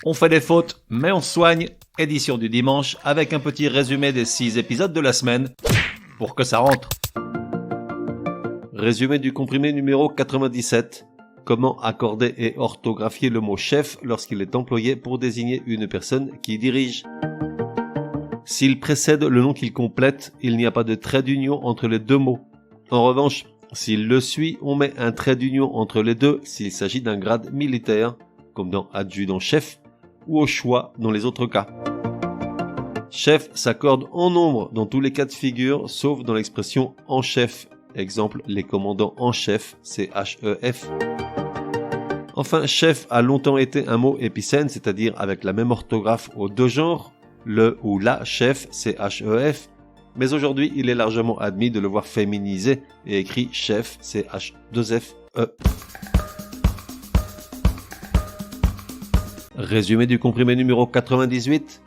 On fait des fautes, mais on se soigne. Édition du dimanche avec un petit résumé des 6 épisodes de la semaine pour que ça rentre. Résumé du comprimé numéro 97. Comment accorder et orthographier le mot chef lorsqu'il est employé pour désigner une personne qui dirige. S'il précède le nom qu'il complète, il n'y a pas de trait d'union entre les deux mots. En revanche, s'il le suit, on met un trait d'union entre les deux s'il s'agit d'un grade militaire, comme dans adjudant-chef, ou au choix dans les autres cas. Chef s'accorde en nombre dans tous les cas de figure, sauf dans l'expression en chef. Exemple, les commandants en chef, CHEF. Enfin, chef a longtemps été un mot épicène, c'est-à-dire avec la même orthographe aux deux genres, le ou la chef, CHEF. Mais aujourd'hui, il est largement admis de le voir féminisé et écrit chef, CH2FE. Résumé du comprimé numéro 98.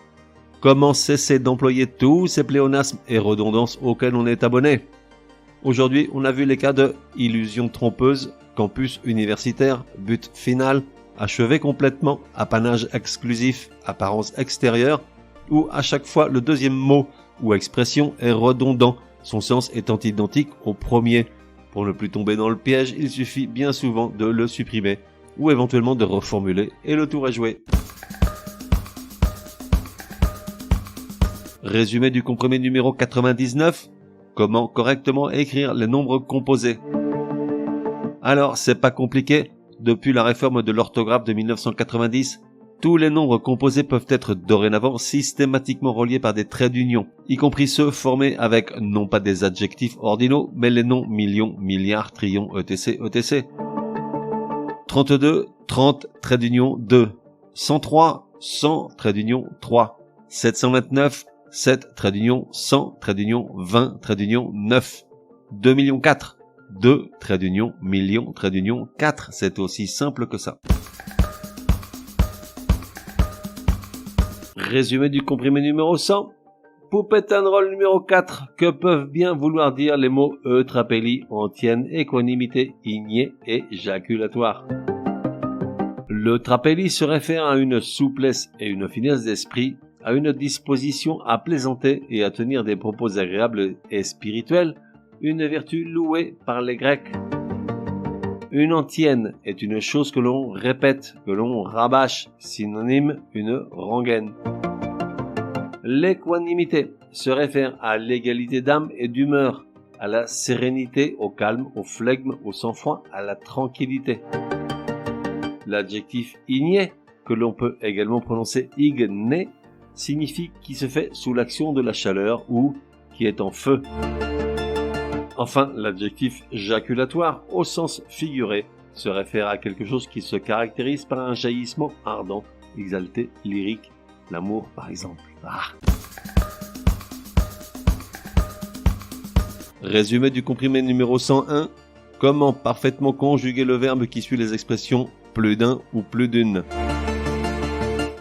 Comment cesser d'employer tous ces pléonasmes et redondances auxquels on est abonné? Aujourd'hui, on a vu les cas de illusion trompeuse, campus universitaire, but final, achevé complètement, apanage exclusif, apparence extérieure, où à chaque fois le deuxième mot ou expression est redondant, son sens étant identique au premier. Pour ne plus tomber dans le piège, il suffit bien souvent de le supprimer, ou éventuellement de reformuler, et le tour est joué. Résumé du comprimé numéro 99. Comment correctement écrire les nombres composés? Alors, c'est pas compliqué. Depuis la réforme de l'orthographe de 1990, tous les nombres composés peuvent être dorénavant systématiquement reliés par des traits d'union, y compris ceux formés avec non pas des adjectifs ordinaux, mais les noms millions, milliards, trillions, etc., etc. 32, 30, trait d'union 2. 103, 100, trait d'union 3. 729, 7, trait d'union 100, trait d'union 20, trait d'union 9. 2 millions 4, 2, trait d'union, million, trait d'union 4. C'est aussi simple que ça. Résumé du comprimé numéro 100. Poupette and roll numéro 4. Que peuvent bien vouloir dire les mots eutrapélie, antienne, équanimité, ignée et jaculatoire? Le trapélie se réfère à une souplesse et une finesse d'esprit, à une disposition à plaisanter et à tenir des propos agréables et spirituels, une vertu louée par les Grecs. Une antienne est une chose que l'on répète, que l'on rabâche, synonyme une rengaine. L'équanimité se réfère à l'égalité d'âme et d'humeur, à la sérénité, au calme, au flegme, au sang-froid, à la tranquillité. L'adjectif igné, que l'on peut également prononcer igné, signifie qui se fait sous l'action de la chaleur ou qui est en feu. Enfin, l'adjectif jaculatoire, au sens figuré, se réfère à quelque chose qui se caractérise par un jaillissement ardent, exalté, lyrique, l'amour par exemple. Résumé du comprimé numéro 101. Comment parfaitement conjuguer le verbe qui suit les expressions plus d'un ou plus d'une?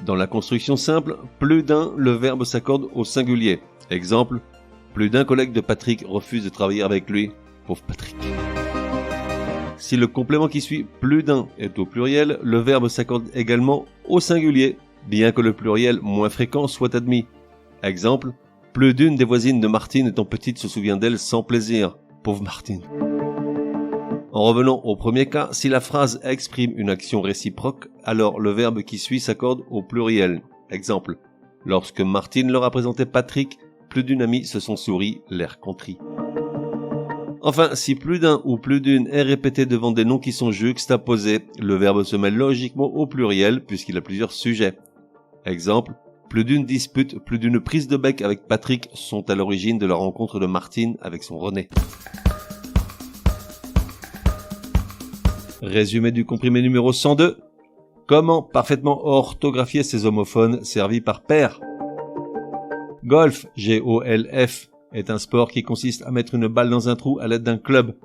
Dans la construction simple, plus d'un, le verbe s'accorde au singulier. Exemple, plus d'un collègue de Patrick refuse de travailler avec lui. Pauvre Patrick. Si le complément qui suit plus d'un est au pluriel, le verbe s'accorde également au singulier, bien que le pluriel moins fréquent soit admis. Exemple, plus d'une des voisines de Martine étant petite se souvient d'elle sans plaisir. Pauvre Martine. En revenant au premier cas, si la phrase exprime une action réciproque, alors le verbe qui suit s'accorde au pluriel. Exemple, lorsque Martine leur a présenté Patrick, plus d'une amie se sont souri, l'air contrit. Enfin, si plus d'un ou plus d'une est répété devant des noms qui sont juxtaposés, le verbe se met logiquement au pluriel puisqu'il a plusieurs sujets. Exemple, plus d'une dispute, plus d'une prise de bec avec Patrick sont à l'origine de la rencontre de Martine avec son René. Résumé du comprimé numéro 102. Comment parfaitement orthographier ces homophones servis par pair? Golf, G-O-L-F, est un sport qui consiste à mettre une balle dans un trou à l'aide d'un club.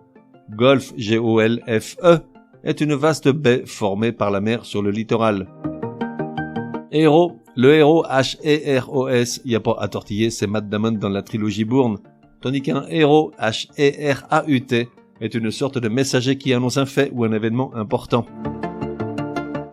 Golf, G-O-L-F-E, est une vaste baie formée par la mer sur le littoral. Héros, le héros H-E-R-O-S, y a pas à tortiller, c'est Matt Damon dans la trilogie Bourne. Tandis qu'un héros H-E-R-A-U-T est une sorte de messager qui annonce un fait ou un événement important.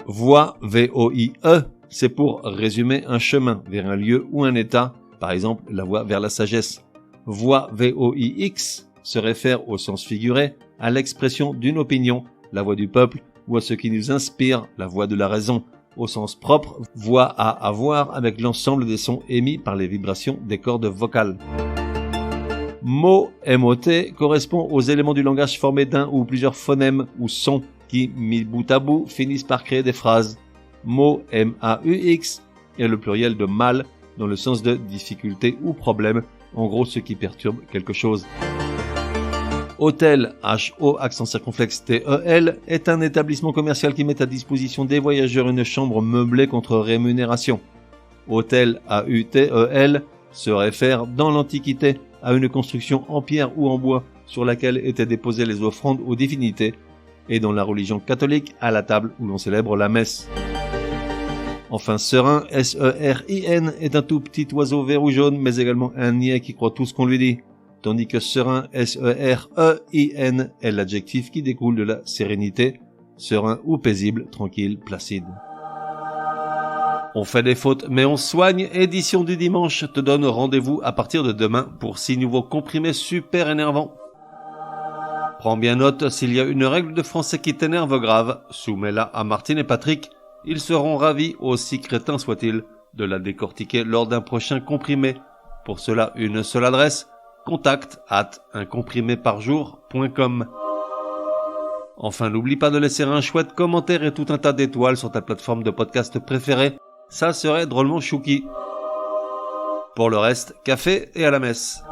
Voie, V-O-I-E, c'est pour résumer un chemin vers un lieu ou un état, par exemple la voie vers la sagesse. Voix VOIX se réfère au sens figuré à l'expression d'une opinion, la voix du peuple, ou à ce qui nous inspire, la voix de la raison. Au sens propre, voix à avoir avec l'ensemble des sons émis par les vibrations des cordes vocales. Mot MOT correspond aux éléments du langage formés d'un ou plusieurs phonèmes ou sons qui, mis bout à bout, finissent par créer des phrases. Mot MAUX est le pluriel de mal dans le sens de difficulté ou problème, en gros ce qui perturbe quelque chose. Hôtel, HO accent circonflexe TEL, est un établissement commercial qui met à disposition des voyageurs une chambre meublée contre rémunération. Hôtel AUTEL se réfère dans l'Antiquité à une construction en pierre ou en bois sur laquelle étaient déposées les offrandes aux divinités, et dans la religion catholique à la table où l'on célèbre la messe. Enfin, serein, SERIN, est un tout petit oiseau vert ou jaune, mais également un niais qui croit tout ce qu'on lui dit. Tandis que serein, SEREIN, est l'adjectif qui découle de la sérénité, serein ou paisible, tranquille, placide. On fait des fautes, mais on soigne. Édition du dimanche te donne rendez-vous à partir de demain pour 6 nouveaux comprimés super énervants. Prends bien note, s'il y a une règle de français qui t'énerve grave, soumets-la à Martine et Patrick. Ils seront ravis, aussi crétins soient-ils, de la décortiquer lors d'un prochain comprimé. Pour cela, une seule adresse, contact@uncompriméparjour.com. Enfin, n'oublie pas de laisser un chouette commentaire et tout un tas d'étoiles sur ta plateforme de podcast préférée. Ça serait drôlement chouki. Pour le reste, café et à la messe.